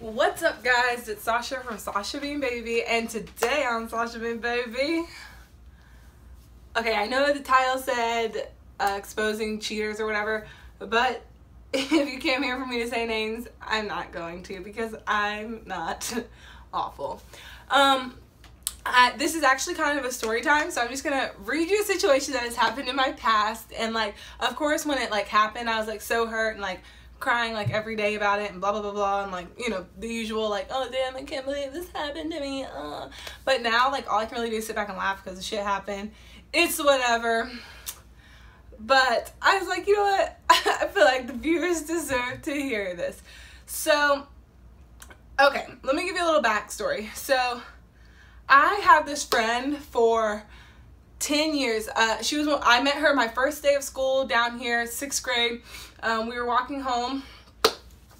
What's up, guys? It's Sasha from Sasha Bean Baby, and today on Sasha Bean Baby, okay, I know the title said exposing cheaters or whatever, but if you came here for me to say names, I'm not going to, because I'm not awful. This is actually kind of a story time, so I'm just gonna read you a situation that has happened in my past, and like, of course, when it like happened, I was like so hurt and like crying like every day about it and blah blah blah blah, and like, you know, the usual like, oh damn, I can't believe this happened to me. But now like all I can really do is sit back and laugh because the shit happened. It's whatever. But I was like, you know what? I feel like the viewers deserve to hear this. So, okay, let me give you a little backstory. So, I had this friend for 10 years. I met her my first day of school down here, 6th grade. We were walking home.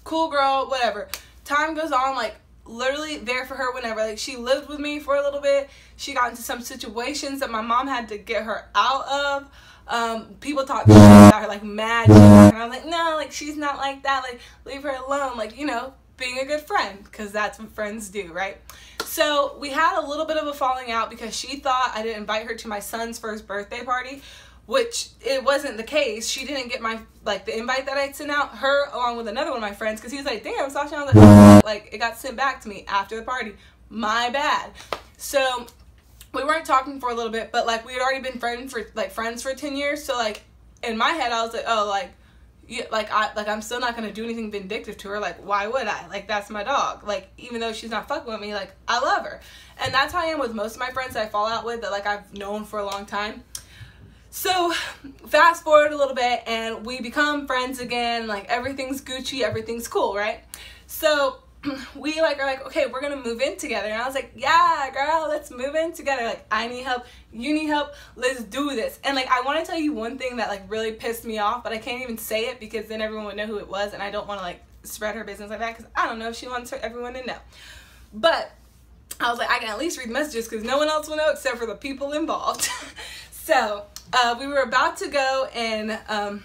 Cool girl, whatever. Time goes on, like, literally there for her whenever. Like, she lived with me for a little bit. She got into some situations that my mom had to get her out of. People talked about her, like, mad shit. And I was like, no, like, she's not like that. Like, leave her alone. Like, you know, being a good friend, because that's what friends do, right? So we had a little bit of a falling out because she thought I didn't invite her to my son's first birthday party, which it wasn't the case. She didn't get my, like, the invite that I sent out, her along with another one of my friends, because he was like, damn, Sasha. I was like, it got sent back to me after the party. My bad. So we weren't talking for a little bit, but like we had already been friends for 10 years. So like in my head, I was like, oh, like, yeah, I'm still not gonna do anything vindictive to her. Like, why would I? Like, that's my dog. Like, even though she's not fucking with me, like, I love her. And that's how I am with most of my friends that I fall out with, that like I've known for a long time. So fast forward a little bit and we become friends again. Like, everything's Gucci, everything's cool, right? So we like are like, okay, we're gonna move in together. And I was like, yeah, girl, let's move in together. Like, I need help, you need help, let's do this. And like, I want to tell you one thing that like really pissed me off, but I can't even say it because then everyone would know who it was, and I don't want to like spread her business like that, because I don't know if she wants everyone to know. But I was like, I can at least read messages because no one else will know except for the people involved. So we were about to go and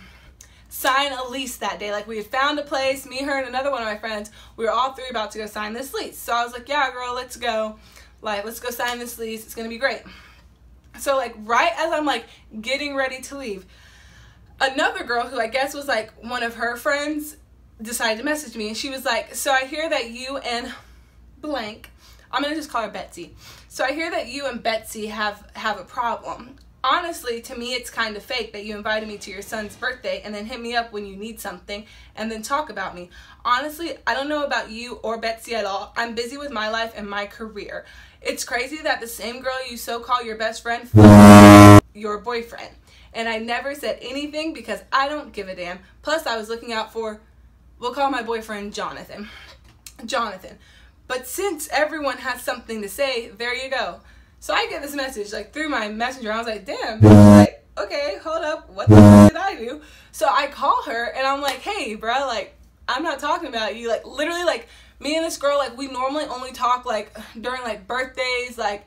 sign a lease that day. Like, we had found a place, me, her, and another one of my friends. We were all three about to go sign this lease. So I was like, yeah, girl, let's go. Like, let's go sign this lease. It's gonna be great. So like, right as I'm like getting ready to leave, another girl who I guess was like one of her friends decided to message me, and she was like, so I hear that you and blank, I'm gonna just call her Betsy. So I hear that you and Betsy have a problem. Honestly, to me, it's kind of fake that you invited me to your son's birthday and then hit me up when you need something and then talk about me. Honestly, I don't know about you or Betsy at all. I'm busy with my life and my career. It's crazy that the same girl you so-call your best friend your boyfriend. And I never said anything because I don't give a damn. Plus, I was looking out for, we'll call my boyfriend Jonathan. But since everyone has something to say, there you go. So I get this message like through my messenger. I was like, damn, like, okay, hold up, what the fuck did I do? So I call her and I'm like, hey, bro, like, I'm not talking about you. Like, literally, like, me and this girl, like, we normally only talk like during like birthdays, like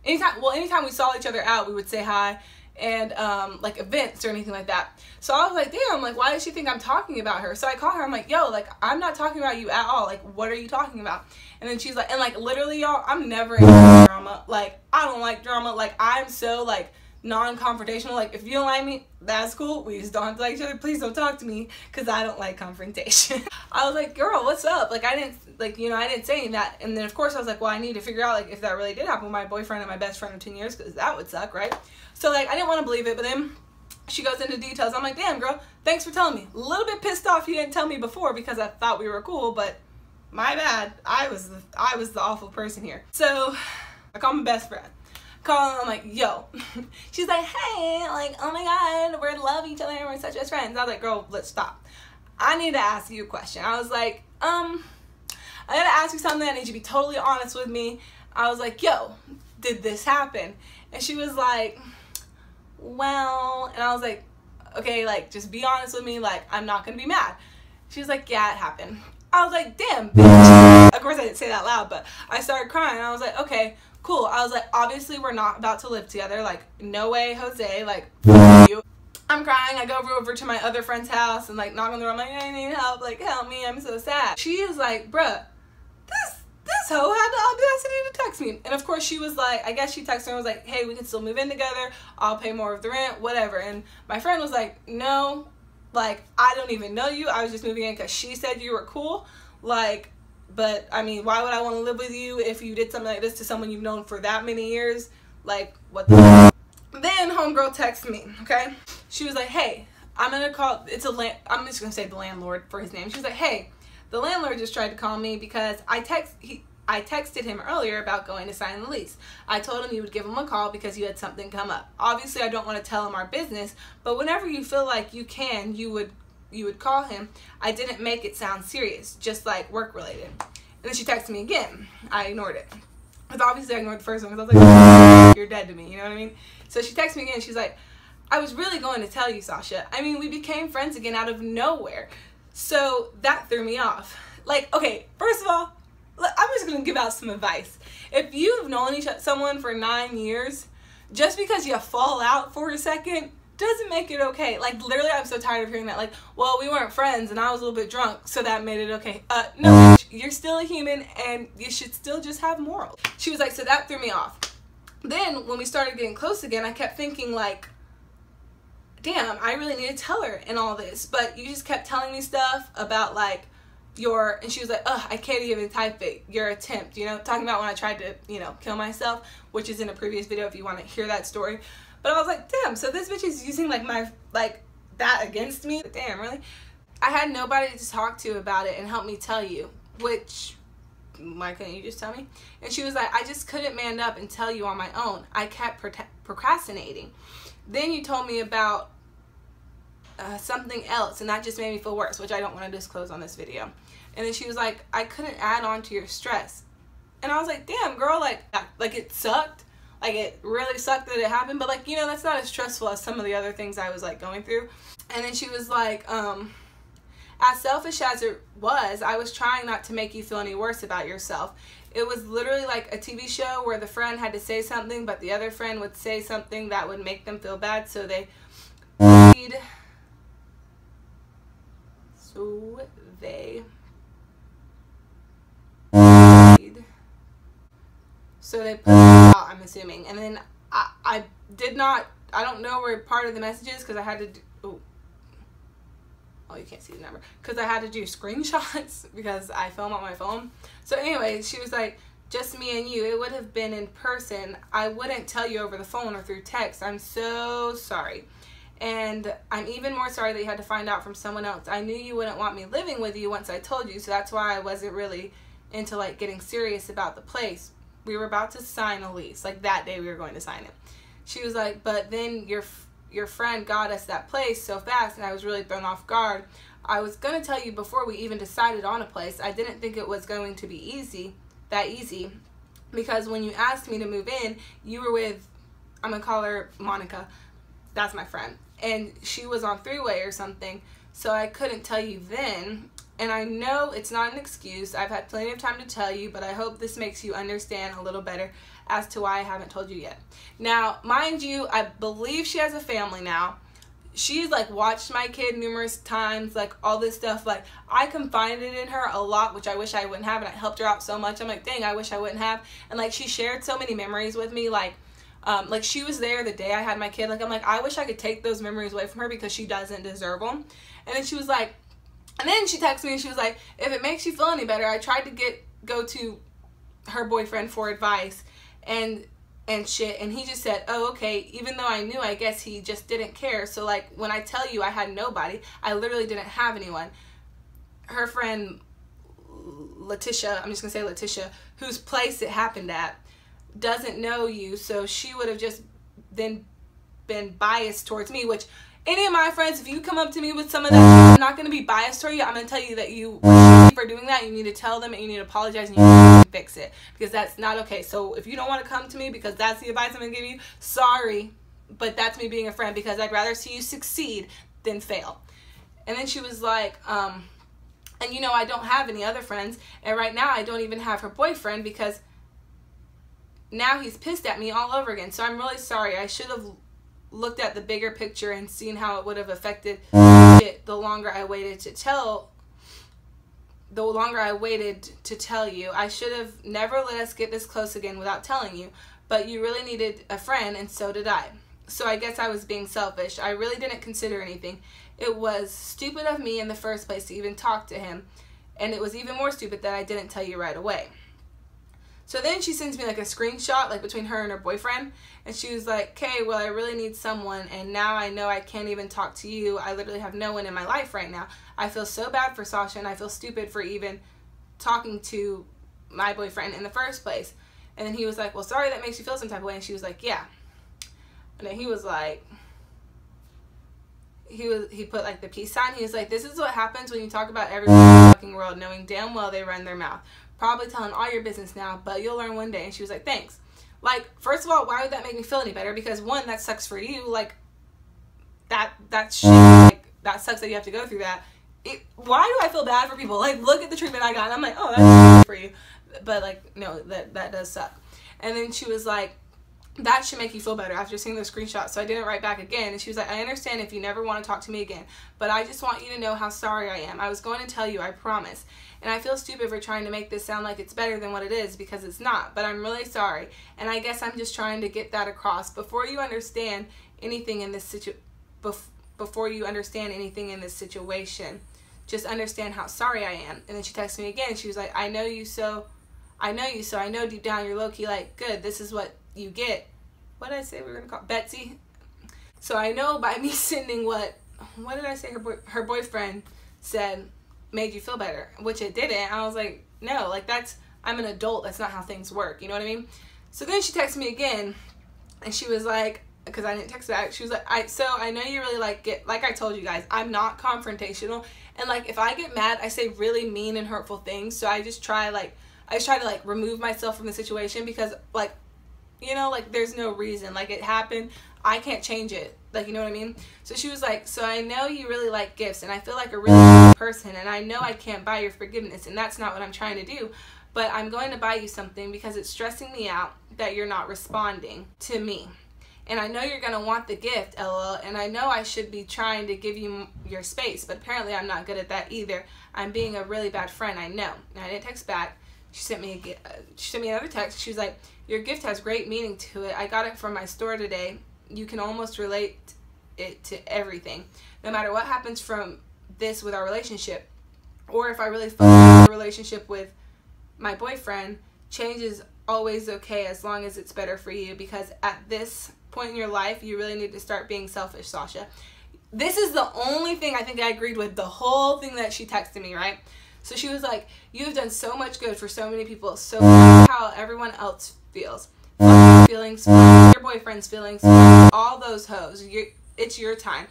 anytime we saw each other out, we would say hi, and like events or anything like that. So I was like, damn, like, why does she think I'm talking about her? So I call her, I'm like, yo, like, I'm not talking about you at all. Like, what are you talking about? And then she's like, and like, literally, y'all, I'm never in drama. Like, I don't like drama. Like, I'm so like non-confrontational. Like, if you don't like me, that's cool. We just don't have to like each other. Please don't talk to me, because I don't like confrontation. I was like, girl, what's up? Like, I didn't, like, you know, I didn't say any of that. And then of course I was like, well, I need to figure out like if that really did happen with my boyfriend and my best friend of 10 years, because that would suck, right? So like, I didn't want to believe it, but then she goes into details. I'm like, damn, girl, thanks for telling me. A little bit pissed off you didn't tell me before because I thought we were cool, but my bad. I was the awful person here. So I call my best friend. Call her, I'm like, yo. She's like, hey, like, oh my god, we love each other and we're such best friends. I was like, girl, let's stop. I need to ask you a question. I was like, I gotta ask you something. I need you to be totally honest with me. I was like, yo, did this happen? And she was like, well, and I was like, okay, like, just be honest with me. Like, I'm not gonna be mad. She was like, yeah, it happened. I was like, damn, bitch. Of course I didn't say that loud, but I started crying. I was like, okay, cool. I was like, obviously we're not about to live together. Like, no way, Jose. Like, you. I'm crying. I go over to my other friend's house and like knock on the door. I'm like, I need help. Like, help me. I'm so sad. She is like, bruh, this hoe had the audacity to text me. And of course she was like, I guess she texted her and was like, hey, we can still move in together. I'll pay more of the rent, whatever. And my friend was like, no, like, I don't even know you. I was just moving in because she said you were cool. Like, but I mean, why would I want to live with you if you did something like this to someone you've known for that many years? Like, what the Then homegirl texted me, okay? She was like, hey, I'm gonna call, I'm just gonna say the landlord for his name. She was like, hey, the landlord just tried to call me because I texted him earlier about going to sign the lease. I told him you would give him a call because you had something come up. Obviously, I don't want to tell him our business, but whenever you feel like you can, you would call him. I didn't make it sound serious, just like work related. And then she texted me again. I ignored it. Because obviously I ignored the first one because I was like, you're dead to me, you know what I mean? So she texted me again. She's like, I was really going to tell you, Sasha. I mean, we became friends again out of nowhere. So that threw me off. Like, okay, first of all, I'm just going to give out some advice. If you've known someone for 9 years, just because you fall out for a second doesn't make it okay. Like, literally, I'm so tired of hearing that. Like, well, we weren't friends and I was a little bit drunk, so that made it okay. No, you're still a human and you should still just have morals. She was like, so that threw me off. Then when we started getting close again, I kept thinking like, damn, I really need to tell her and all this. But you just kept telling me stuff about like and she was like, ugh, I can't even type it, your attempt, you know, talking about when I tried to, you know, kill myself, which is in a previous video if you want to hear that story. But I was like, damn, so this bitch is using like that against me? Damn, really? I had nobody to talk to about it and help me tell you, which, why couldn't you just tell me? And she was like, I just couldn't man up and tell you on my own. I kept procrastinating. Then you told me about something else, and that just made me feel worse, which I don't want to disclose on this video. And then she was like, I couldn't add on to your stress. And I was like, damn, girl, like it sucked. Like, it really sucked that it happened, but like, you know, that's not as stressful as some of the other things I was like going through. And then she was like, as selfish as it was, I was trying not to make you feel any worse about yourself. It was literally like a TV show where the friend had to say something, but the other friend would say something that would make them feel bad, so they put it out, I'm assuming. And then I don't know where part of the message is because I had to do, oh, you can't see the number, because I had to do screenshots because I film on my phone. So anyway, she was like, just me and you. It would have been in person. I wouldn't tell you over the phone or through text. I'm so sorry. And I'm even more sorry that you had to find out from someone else. I knew you wouldn't want me living with you once I told you, so that's why I wasn't really into like getting serious about the place. We were about to sign a lease. Like that day we were going to sign it. She was like, but then your friend got us that place so fast and I was really thrown off guard. I was going to tell you before we even decided on a place. I didn't think it was going to be that easy, because when you asked me to move in, you were with, I'm going to call her Monica. That's my friend. And she was on three-way or something, so I couldn't tell you then. And I know it's not an excuse. I've had plenty of time to tell you, but I hope this makes you understand a little better as to why I haven't told you yet. Now, mind you, I believe she has a family now. She's like watched my kid numerous times, like all this stuff. Like, I confided in her a lot, which I wish I wouldn't have, and I helped her out so much. I'm like, dang, I wish I wouldn't have. And like, she shared so many memories with me, like she was there the day I had my kid. Like, I'm like, I wish I could take those memories away from her because she doesn't deserve them. And then she was like, and then she texted me and she was like, if it makes you feel any better, I tried to go to her boyfriend for advice and shit, and he just said, oh, okay, even though I knew, I guess he just didn't care. So like, when I tell you I had nobody, I literally didn't have anyone. Her friend Letitia, I'm just gonna say Letitia, whose place it happened at, doesn't know you, so she would have just then been biased towards me, which any of my friends, if you come up to me with some of that, I'm not going to be biased toward you. I'm going to tell you that you were shitty for doing that. You need to tell them and you need to apologize and you need to fix it, because that's not okay. So if you don't want to come to me because that's the advice I'm going to give you, sorry, but that's me being a friend, because I'd rather see you succeed than fail. And then she was like, and you know, I don't have any other friends, and right now I don't even have her boyfriend because now he's pissed at me all over again. So I'm really sorry. I should have looked at the bigger picture and seen how it would have affected it the longer I waited to tell you. I should have never let us get this close again without telling you, but you really needed a friend, and so did I. So I guess I was being selfish. I really didn't consider anything. It was stupid of me in the first place to even talk to him, and it was even more stupid that I didn't tell you right away. So then she sends me like a screenshot, like between her and her boyfriend, and she was like, okay, well, I really need someone, and now I know I can't even talk to you. I literally have no one in my life right now. I feel so bad for Sashya, and I feel stupid for even talking to my boyfriend in the first place. And then he was like, well, sorry that makes you feel some type of way. And she was like, yeah. And then he was like, he put like the peace sign. He was like, this is what happens when you talk about everyone in the fucking world, knowing damn well they run their mouth. Probably telling all your business now, but you'll learn one day. And she was like, thanks. Like, first of all, why would that make me feel any better? Because one, that sucks for you. Like, that's shit. Like, that sucks that you have to go through that. Why do I feel bad for people? Like, look at the treatment I got. And I'm like, oh, that's for you. But like, no, that does suck. And then she was like, that should make you feel better after seeing the screenshot. So I didn't write back again. And she was like, I understand if you never want to talk to me again, but I just want you to know how sorry I am. I was going to tell you, I promise. And I feel stupid for trying to make this sound like it's better than what it is, because it's not. But I'm really sorry. And I guess I'm just trying to get that across. Before you understand anything in this situation, just understand how sorry I am. And then she texted me again. She was like, I know you, so I know deep down you're low-key like, good, this is what you get. What did I say we were going to call Betsy? So I know by me sending what did I say her boyfriend said made you feel better, which it didn't. I was like, no, like I'm an adult. That's not how things work. You know what I mean? So then she texted me again, and she was like, because I didn't text back, she was like, I know you really like I told you guys, I'm not confrontational. And like, if I get mad, I say really mean and hurtful things. So I just try to like remove myself from the situation, because like, you know, like there's no reason, like it happened. I can't change it. Like, you know what I mean? So she was like, so I know you really like gifts, and I feel like a really good person, and I know I can't buy your forgiveness, and that's not what I'm trying to do, but I'm going to buy you something because it's stressing me out that you're not responding to me. And I know you're going to want the gift, LOL, and I know I should be trying to give you your space, but apparently I'm not good at that either. I'm being a really bad friend, I know. And I didn't text back. She sent me another text. She was like, your gift has great meaning to it. I got it from my store today. You can almost relate it to everything. No matter what happens from this with our relationship, or if I really focus on a relationship with my boyfriend, change is always okay as long as it's better for you, because at this point in your life, you really need to start being selfish, Sashya. This is the only thing I think I agreed with the whole thing that she texted me, right? So she was like, you have done so much good for so many people, so how everyone else feels. Fuck your feelings, fuck your boyfriend's feelings, fuck all those hoes. It's your time.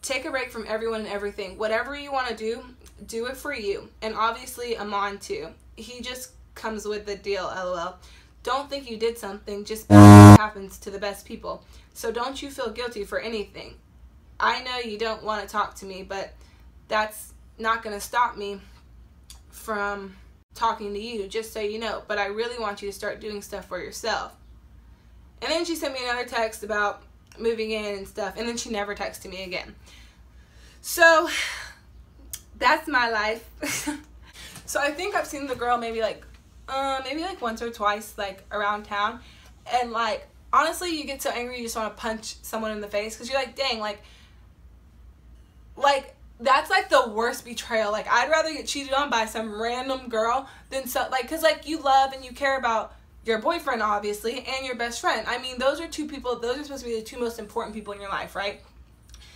Take a break from everyone and everything. Whatever you want to do it for you. And obviously Amon too. He just comes with the deal, LOL. Don't think you did something, just bad happens to the best people. So don't you feel guilty for anything. I know you don't want to talk to me, but that's not going to stop me from talking to you, just so you know. But I really want you to start doing stuff for yourself. And then she sent me another text about moving in and stuff, and then she never texted me again. So that's my life. So I think I've seen the girl maybe like once or twice, like around town, and like honestly, you get so angry you just want to punch someone in the face, because you're like, dang, like that's like the worst betrayal. Like, I'd rather get cheated on by some random girl than because like you love and you care about your boyfriend, obviously, and your best friend. I mean, those are supposed to be the two most important people in your life, right?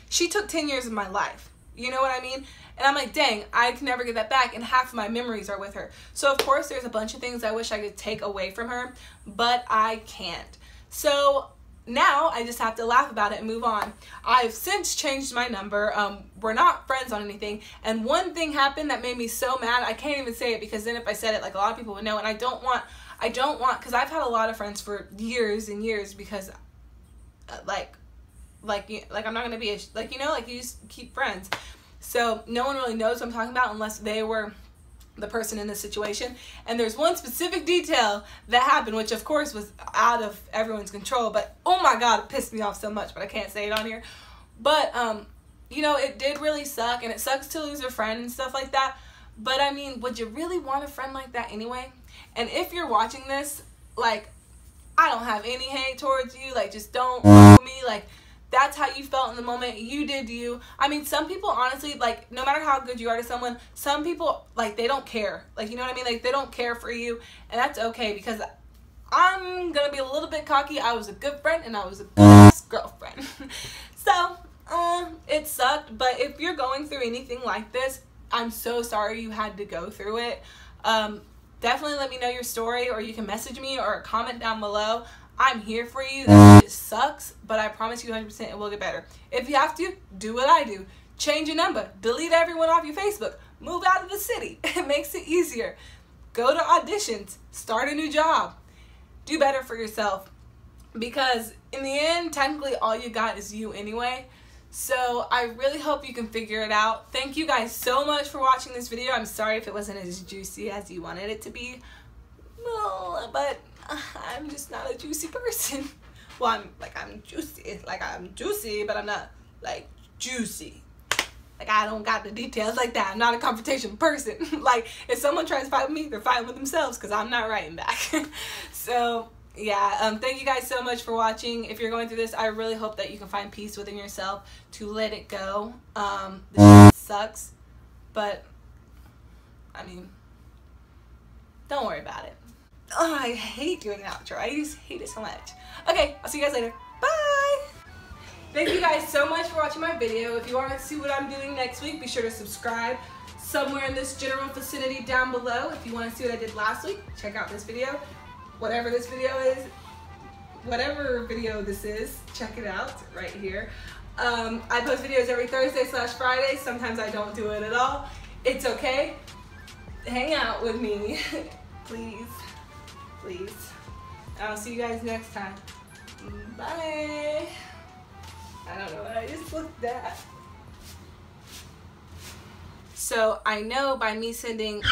She took 10 years of my life. You know what I mean? And I'm like, dang, I can never get that back, and half of my memories are with her. So, of course, there's a bunch of things I wish I could take away from her, but I can't. So now I just have to laugh about it and move on. I've since changed my number. We're not friends on anything. And one thing happened that made me so mad. I can't even say it, because then if I said it, like, a lot of people would know. And I don't want, because I've had a lot of friends for years and years, because like I'm not gonna be you just keep friends. So no one really knows what I'm talking about unless they were the person in this situation. And there's one specific detail that happened, which of course was out of everyone's control, but oh my god, it pissed me off so much, but I can't say it on here. But you know, it did really suck, and it sucks to lose a friend and stuff like that. But I mean, would you really want a friend like that anyway? And if you're watching this, like, I don't have any hate towards you, like, just don't me, like, that's how you felt in the moment. You did you. I mean, some people, honestly, like, no matter how good you are to someone, some people, like, they don't care. Like, you know what I mean? Like, they don't care for you. And that's okay, because I'm going to be a little bit cocky. I was a good friend, and I was a good girlfriend. So, it sucked. But if you're going through anything like this, I'm so sorry you had to go through it. Definitely let me know your story, or you can message me or comment down below. I'm here for you. That shit sucks, but I promise you 100% it will get better. If you have to, do what I do. Change your number. Delete everyone off your Facebook. Move out of the city. It makes it easier. Go to auditions. Start a new job. Do better for yourself. Because in the end, technically all you got is you anyway. So I really hope you can figure it out. Thank you guys so much for watching this video. I'm sorry if it wasn't as juicy as you wanted it to be. Well, but I'm just not a juicy person. Well, I'm juicy, but I'm not, like, juicy. Like, I don't got the details like that. I'm not a confrontation person. Like, if someone tries to fight with me, they're fighting with themselves, because I'm not writing back. So, yeah, thank you guys so much for watching. If you're going through this, I really hope that you can find peace within yourself to let it go. This shit sucks, but, I mean, don't worry about it. Oh, I hate doing an outro. I just hate it so much. Okay, I'll see you guys later. Bye! Thank you guys so much for watching my video. If you want to see what I'm doing next week, be sure to subscribe somewhere in this general vicinity down below. If you want to see what I did last week, check out this video. Whatever this video is, whatever video this is, check it out right here. I post videos every Thursday/Friday. Sometimes I don't do it at all. It's okay. Hang out with me. Please. Please. I'll see you guys next time. Bye. I don't know what I just looked at. So I know by me sending